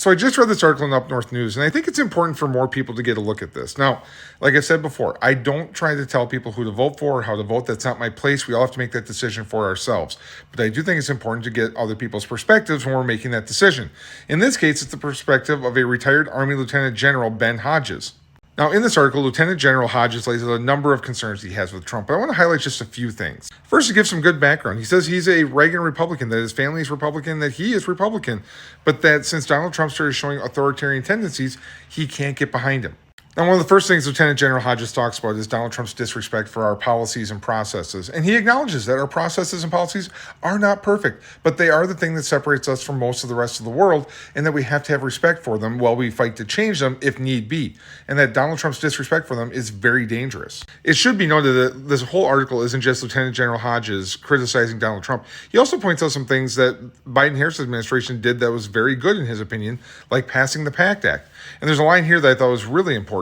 So I just read this article in Up North News, and I think it's important for more people to get a look at this. Now, like I said before, I don't try to tell people who to vote for or how to vote. That's not my place. We all have to make that decision for ourselves. But I do think it's important to get other people's perspectives when we're making that decision. In this case, it's the perspective of a retired Army Lieutenant General, Ben Hodges. Now, in this article, Lieutenant General Hodges lays out a number of concerns he has with Trump, but I want to highlight just a few things. First, to give some good background, he says he's a Reagan Republican, that his family is Republican, that he is Republican, but that since Donald Trump started showing authoritarian tendencies, he can't get behind him. Now, one of the first things Lieutenant General Hodges talks about is Donald Trump's disrespect for our policies and processes. And he acknowledges that our processes and policies are not perfect, but they are the thing that separates us from most of the rest of the world, and that we have to have respect for them while we fight to change them if need be. And that Donald Trump's disrespect for them is very dangerous. It should be noted that this whole article isn't just Lieutenant General Hodges criticizing Donald Trump. He also points out some things that Biden-Harris administration did that was very good in his opinion, like passing the PACT Act. And there's a line here that I thought was really important.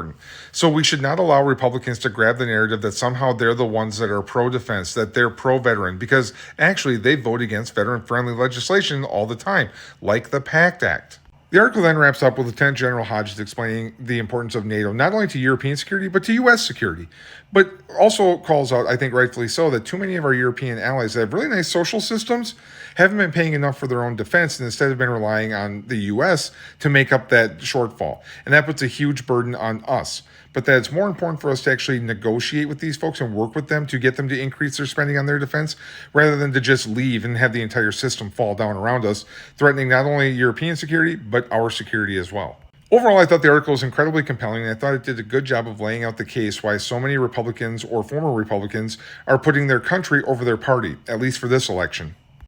So we should not allow Republicans to grab the narrative that somehow they're the ones that are pro-defense, that they're pro-veteran, because actually they vote against veteran-friendly legislation all the time, like the PACT Act. The article then wraps up with Lieutenant General Hodges explaining the importance of NATO, not only to European security, but to U.S. security. But also calls out, I think rightfully so, that too many of our European allies that have really nice social systems haven't been paying enough for their own defense and instead have been relying on the U.S. to make up that shortfall. And that puts a huge burden on us. But that it's more important for us to actually negotiate with these folks and work with them to get them to increase their spending on their defense, rather than to just leave and have the entire system fall down around us, threatening not only European security, but our security as well. Overall, I thought the article was incredibly compelling, and I thought it did a good job of laying out the case why so many Republicans or former Republicans are putting their country over their party, at least for this election.